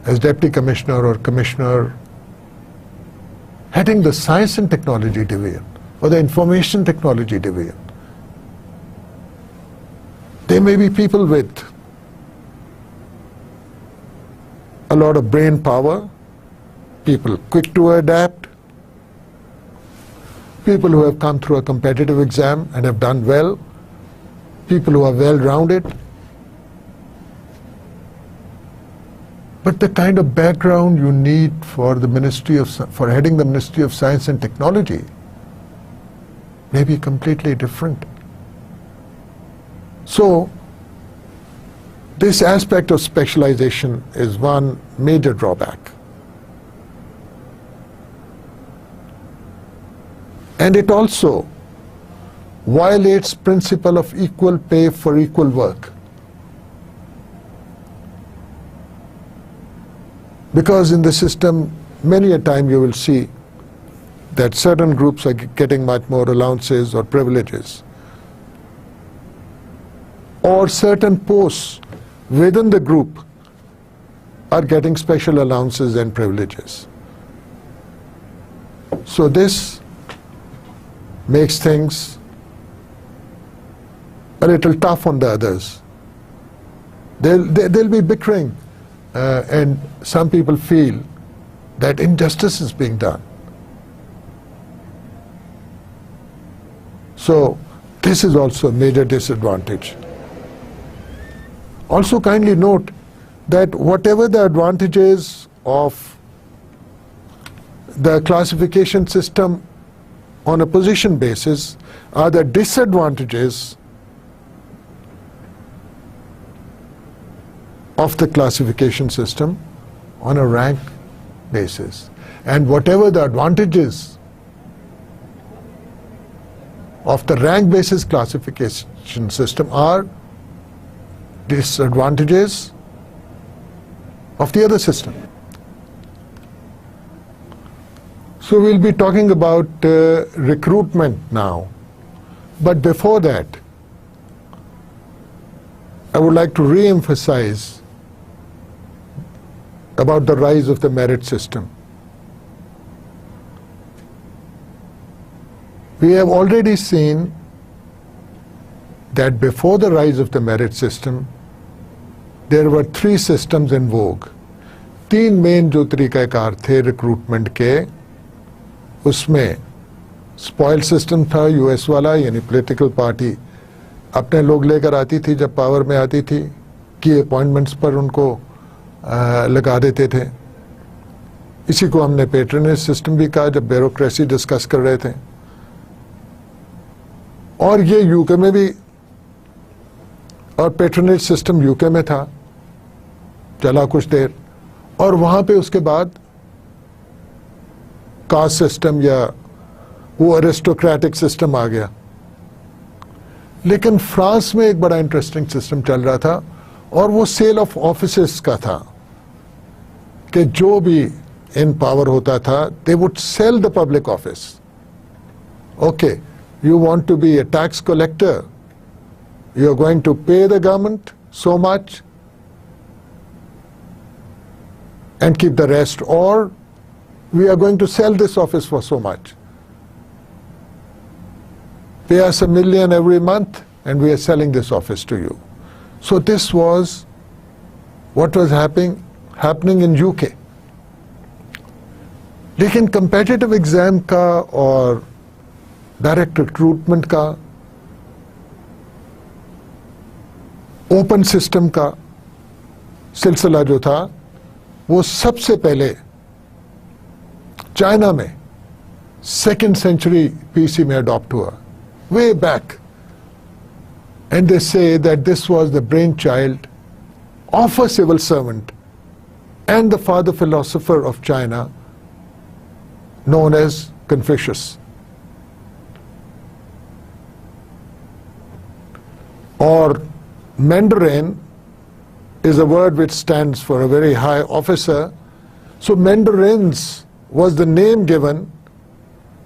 [SPEAKER 1] as deputy commissioner or commissioner heading the science and technology division or the information technology division. They may be people with a lot of brain power, people quick to adapt, people who have come through a competitive exam and have done well, people who are well-rounded. But the kind of background you need for the for heading the Ministry of Science and Technology may be completely different. So this aspect of specialization is one major drawback. And it also violates principle of equal pay for equal work. Because in the system, many a time you will see that certain groups are getting much more allowances or privileges. Or certain posts within the group are getting special allowances and privileges. So this makes things a little tough on the others. They'll be bickering, and some people feel that injustice is being done. So this is also a major disadvantage. Also kindly note that whatever the advantages of the classification system on a position basis are the disadvantages of the classification system on a rank basis. And whatever the advantages of the rank basis classification system are disadvantages of the other system. So we'll be talking about recruitment now. But before that, I would like to re-emphasize about the rise of the merit system. We have already seen that before the rise of the merit system, there were three systems in vogue. तीन main जो तरीक़ाकार थे recruitment के, उसमें spoil system था US वाला, यानी political party अपने लोग लेकर आती थी जब पावर में आती थी, कि अपॉइंटमेंट्स पर उनको लगा देते थे. इसी को हमने पैट्रनेज सिस्टम भी कहा जब ब्यूरोक्रेसी डिस्कस कर रहे थे. और ये यूके में भी, और पैट्रनेज सिस्टम यूके में था, चला कुछ देर, और वहां पे उसके बाद कास्ट सिस्टम या वो एरिस्टोक्रेटिक सिस्टम आ गया. लेकिन फ्रांस में एक बड़ा इंटरेस्टिंग सिस्टम चल रहा था, और वो सेल ऑफ ऑफिसेस का था, कि जो भी इन पावर होता था, they would sell the public office. Okay, you want to be a tax collector, you're going to pay the government so much and keep the rest, or we are going to sell this office for so much. Pay us $1 million every month and we are selling this office to you. So this was what was happening in UK. लेकिन competitive exam का और direct recruitment का, open system का सिलसिला जो था, वो सबसे पहले चाइना में 2nd century BC में अडॉप्ट हुआ, way back. And they say that this was the brainchild of a civil servant and the father philosopher of China known as Confucius. Or Mandarin is a word which stands for a very high officer. So Mandarins was the name given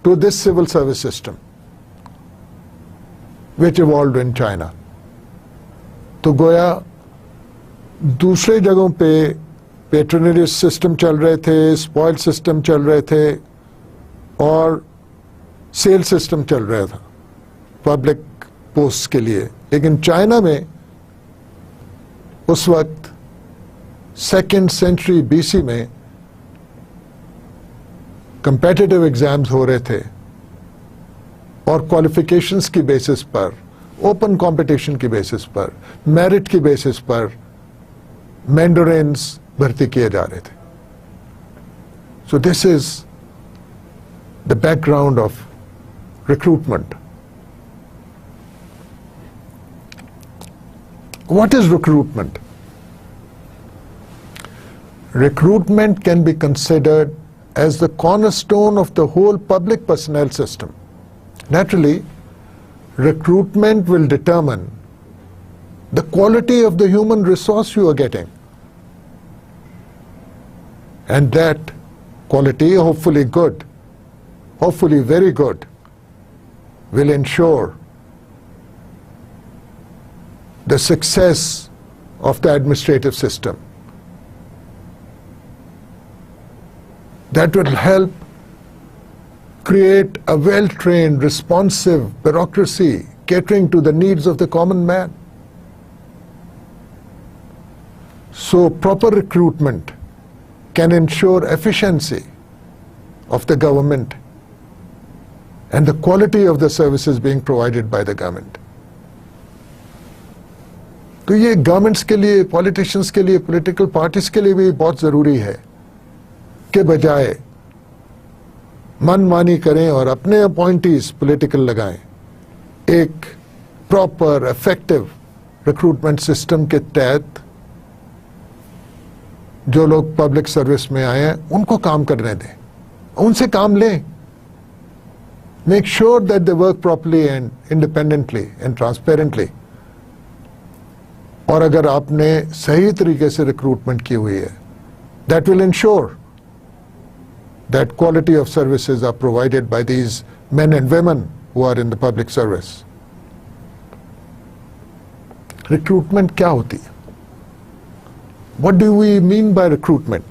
[SPEAKER 1] to this civil service system which evolved in China. तो गोया दूसरे जगहों पे patronage system चल रहे थे, spoil system चल रहे थे, और सेल सिस्टम चल रहा था पब्लिक पोस्ट के लिए. लेकिन चाइना में उस वक्त 2nd century BC में कंपेटिटिव एग्जाम्स हो रहे थे, और क्वालिफिकेशंस की बेसिस पर, ओपन कंपटीशन की बेसिस पर, मेरिट की बेसिस पर मैंडरिन्स भर्ती किए जा रहे थे. So this is the background of recruitment. What is recruitment? Recruitment can be considered as the cornerstone of the whole public personnel system. Naturally, recruitment will determine the quality of the human resource you are getting. And that quality, hopefully good, hopefully very good, will ensure the success of the administrative system. That will help create a well-trained, responsive bureaucracy catering to the needs of the common man. So proper recruitment can ensure efficiency of the government and the quality of the services being provided by the government. तो ये governments के लिए, politicians के लिए, political parties के लिए भी बहुत ज़रूरी है कि बजाय मनमानी करें और अपने अपॉइंटीज पॉलिटिकल लगाएं, एक प्रॉपर इफेक्टिव रिक्रूटमेंट सिस्टम के तहत जो लोग पब्लिक सर्विस में आए हैं उनको काम करने दें, उनसे काम लें. Make sure that they work properly and independently and transparently. और अगर आपने सही तरीके से रिक्रूटमेंट की हुई है that will ensure that quality of services are provided by these men and women who are in the public service. Recruitment क्या होती है? What do we mean by recruitment?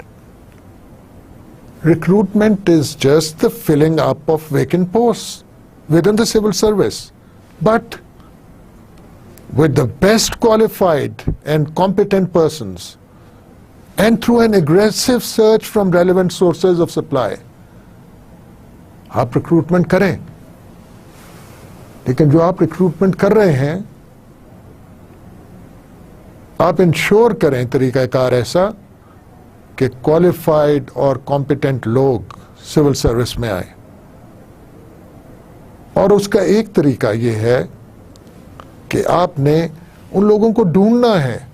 [SPEAKER 1] Recruitment is just the filling up of vacant posts within the civil service, but with the best qualified and competent persons, and through an aggressive search from relevant sources of supply. आप recruitment करें, लेकिन जो आप recruitment कर रहे हैं, आप ensure करें तरीकाकार ऐसा कि क्वालिफाइड और कॉम्पिटेंट लोग सिविल सर्विस में आए। और उसका एक तरीका यह है कि आपने उन लोगों को ढूंढना है।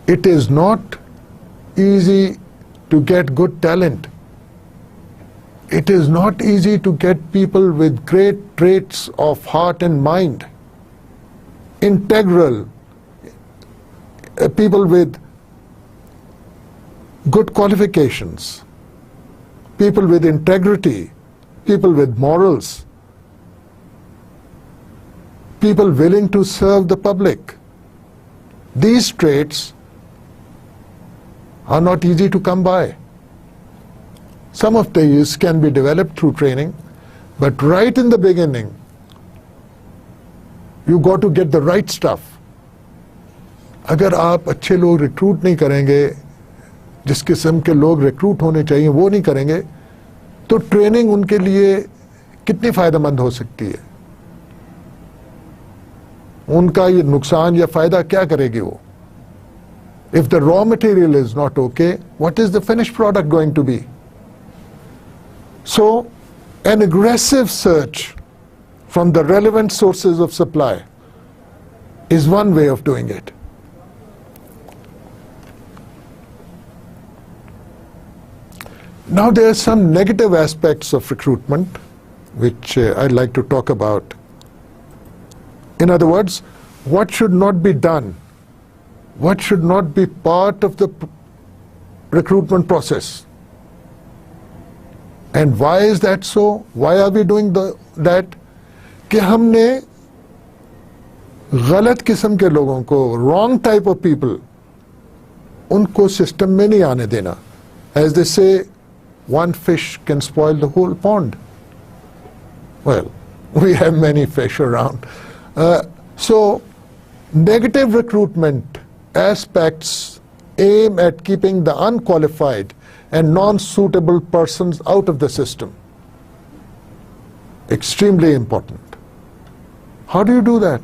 [SPEAKER 1] It is not easy to get good talent. It is not easy to get people with great traits of heart and mind, integral, people with good qualifications, people with integrity, people with morals, people willing to serve the public. These traits are not easy to come by. Some of these can be developed through training, but right in the beginning, you got to get the right stuff. अगर आप अच्छे लोग recruit नहीं करेंगे, जिस किस्म के लोग रिक्रूट होने चाहिए वो नहीं करेंगे, तो ट्रेनिंग उनके लिए कितनी फायदेमंद हो सकती है? उनका ये नुकसान या फायदा क्या करेगी वो? If the raw material is not okay, what is the finished product going to be? So, an aggressive search from the relevant sources of supply is one way of doing it. Now there are some negative aspects of recruitment which I'd like to talk about. In other words, what should not be done? What should not be part of the recruitment process? And why is that so? Why are we doing that? कि हमने गलत किस्म के लोगों को, wrong type of people, उनको system में नहीं आने देना. As they say, one fish can spoil the whole pond. Well, we have many fish around. So, negative recruitment aspects aim at keeping the unqualified and non-suitable persons out of the system. Extremely important. How do you do that?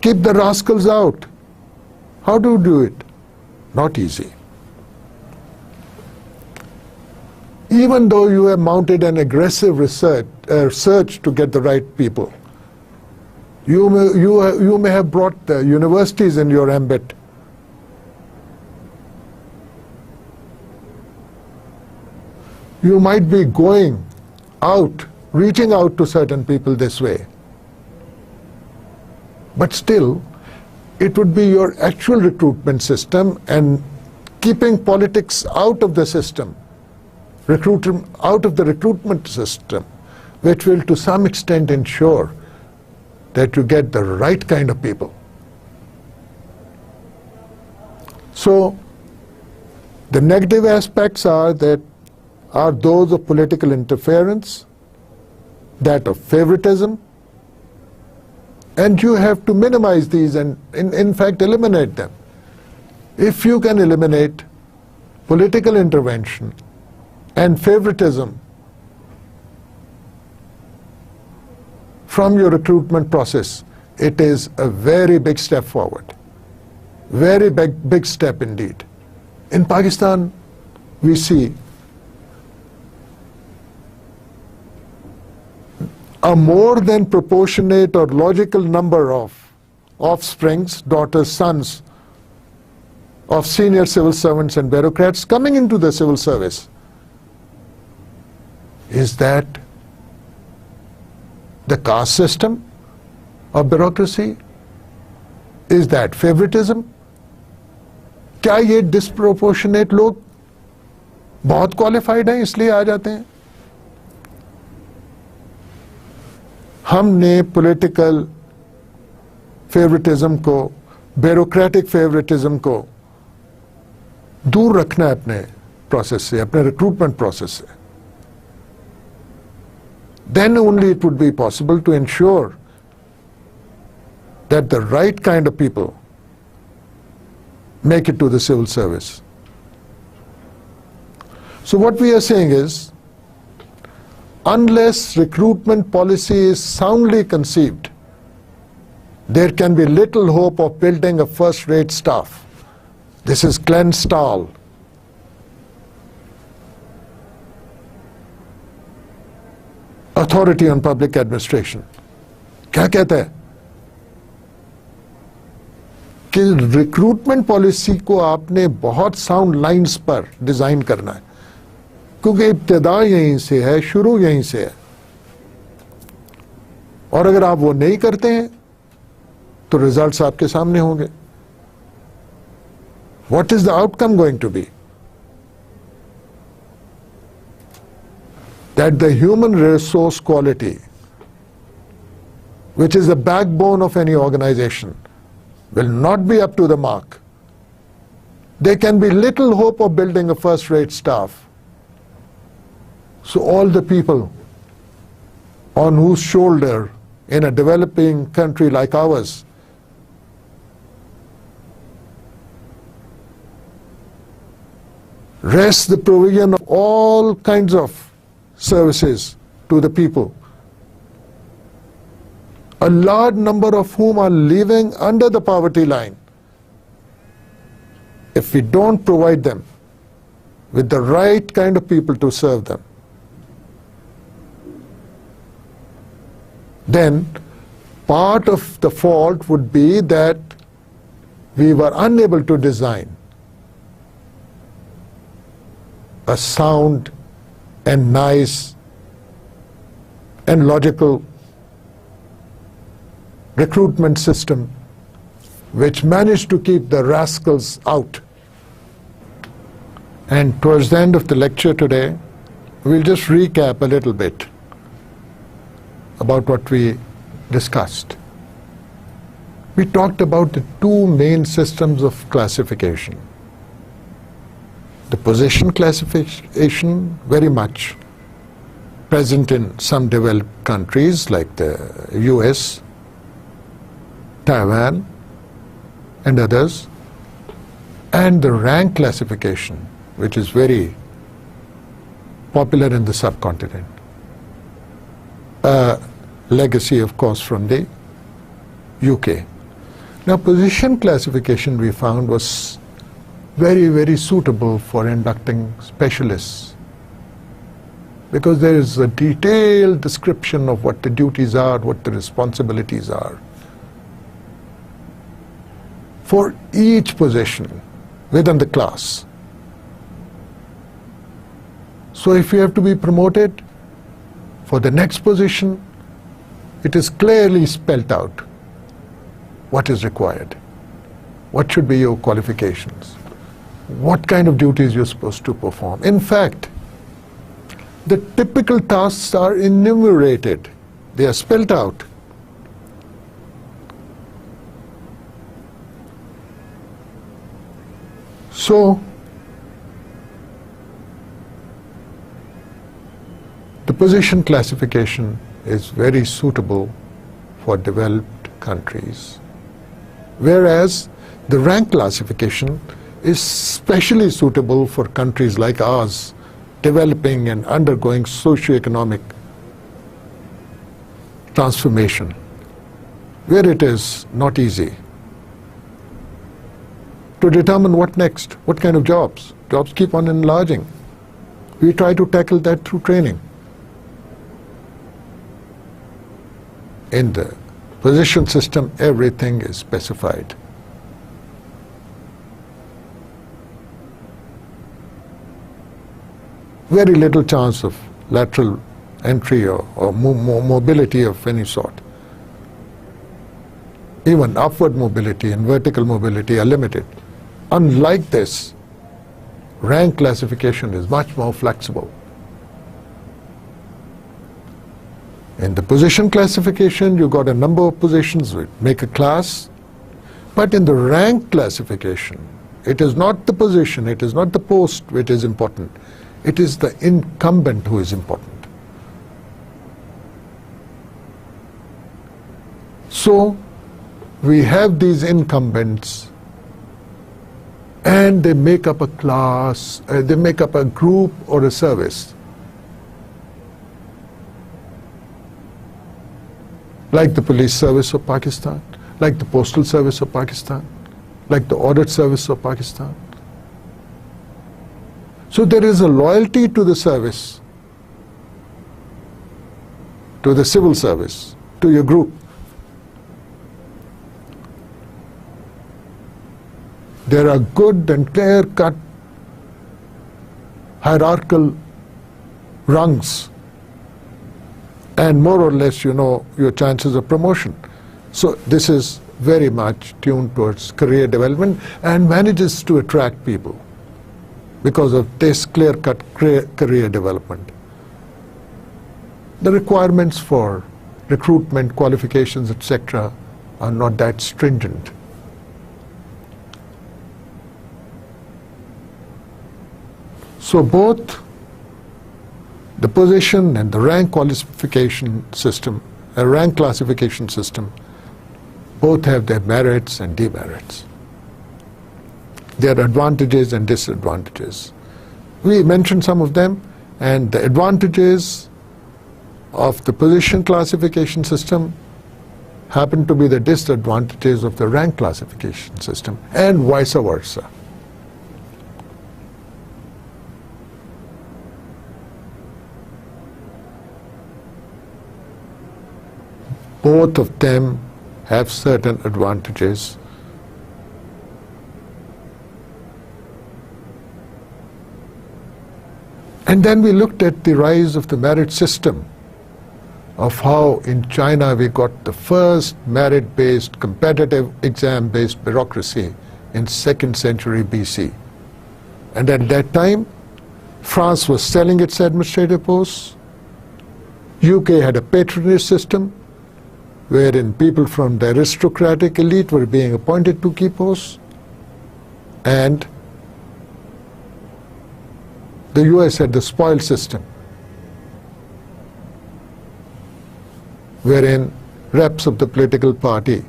[SPEAKER 1] Keep the rascals out. How do you do it? Not easy. Even though you have mounted an aggressive search to get the right people, you may have brought the universities in your ambit. You might be going out, reaching out to certain people this way. But still, it would be your actual recruitment system and keeping politics out of the system, out of the recruitment system, which will to some extent ensure that you get the right kind of people. So, the negative aspects are those of political interference, that of favoritism, and you have to minimize these and in fact eliminate them. If you can eliminate political intervention and favoritism from your recruitment process, it is a very big step forward. Very big step indeed. In Pakistan, we see a more than proportionate or logical number of offsprings, daughters, sons of senior civil servants and bureaucrats coming into the civil service. Is that the caste system, of bureaucracy? Is that favoritism? क्या ये disproportionate लोग बहुत qualified हैं इसलिए आ जाते हैं? हमने political favoritism को, bureaucratic favoritism को दूर रखना है अपने process से, अपने recruitment process से. Then only it would be possible to ensure that the right kind of people make it to the civil service. So what we are saying is, unless recruitment policy is soundly conceived, there can be little hope of building a first-rate staff. This is Glenn Stahl. Authority on Public Administration. क्या कहता है कि recruitment policy को आपने बहुत sound lines पर design करना है, क्योंकि इब्तिदा यहीं से है, शुरू यहीं से है, और अगर आप वो नहीं करते हैं तो रिजल्ट्स आपके सामने होंगे. What is the outcome going to be? That the human resource quality, which is the backbone of any organization, will not be up to the mark. There can be little hope of building a first-rate staff. So all the people on whose shoulder in a developing country like ours rests the provision of all kinds of services to the people, a large number of whom are living under the poverty line. If we don't provide them with the right kind of people to serve them, then part of the fault would be that we were unable to design a sound and nice and logical recruitment system which managed to keep the rascals out. And towards the end of the lecture today, we'll just recap a little bit about what we discussed. We talked about the two main systems of classification. The position classification, very much present in some developed countries like the US, Taiwan, and others, and the rank classification, which is very popular in the subcontinent. A legacy, of course, from the UK. Now, position classification, we found, was very, very suitable for inducting specialists, because there is a detailed description of what the duties are, what the responsibilities are for each position within the class. So if you have to be promoted for the next position, it is clearly spelled out what is required, what should be your qualifications, what kind of duties you're supposed to perform. In fact, the typical tasks are enumerated. They are spelled out. So, the position classification is very suitable for developed countries, whereas the rank classification is specially suitable for countries like ours, developing and undergoing socio-economic transformation, where it is not easy to determine what next, what kind of jobs. Jobs keep on enlarging. We try to tackle that through training. In the position system, everything is specified. Very little chance of lateral entry or mobility of any sort. Even upward mobility and vertical mobility are limited. Unlike this, rank classification is much more flexible. In the position classification, you got a number of positions which make a class. But in the rank classification, it is not the position, it is not the post which is important. It is the incumbent who is important. So, we have these incumbents, and they make up a class, they make up a group or a service. Like the police service of Pakistan, like the postal service of Pakistan, like the audit service of Pakistan. So there is a loyalty to the service, to the civil service, to your group. There are good and clear-cut hierarchical rungs, and more or less you know your chances of promotion. So this is very much tuned towards career development and manages to attract people because of this clear-cut career development. The requirements for recruitment, qualifications, etc. are not that stringent. So both the position and the rank qualification system, rank classification system, both have their merits and demerits. Their advantages and disadvantages. We mentioned some of them, and the advantages of the position classification system happen to be the disadvantages of the rank classification system, and vice versa. Both of them have certain advantages. And then we looked at the rise of the merit system, of how in China we got the first merit-based, competitive exam-based bureaucracy in 2nd century BC. And at that time, France was selling its administrative posts. UK had a patronage system, wherein people from the aristocratic elite were being appointed to key posts, and the US had the spoil system, wherein reps of the political party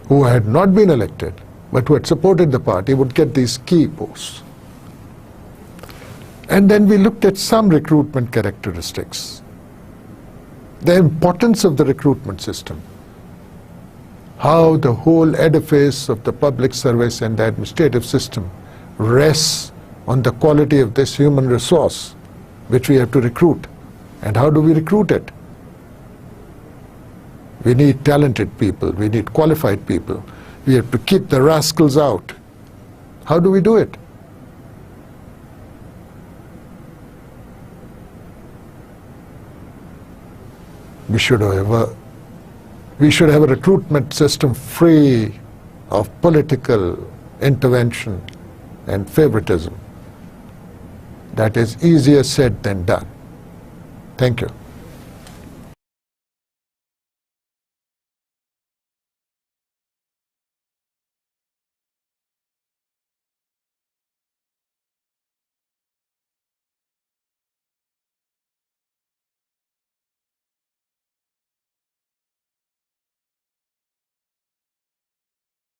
[SPEAKER 1] who had not been elected but who had supported the party would get these key posts. And then we looked at some recruitment characteristics. The importance of the recruitment system, how the whole edifice of the public service and the administrative system rests on the quality of this human resource which we have to recruit. And how do we recruit it? We need talented people, we need qualified people. We have to keep the rascals out. How do we do it? We should have a recruitment system free of political intervention and favoritism. That is easier said than done. Thank you.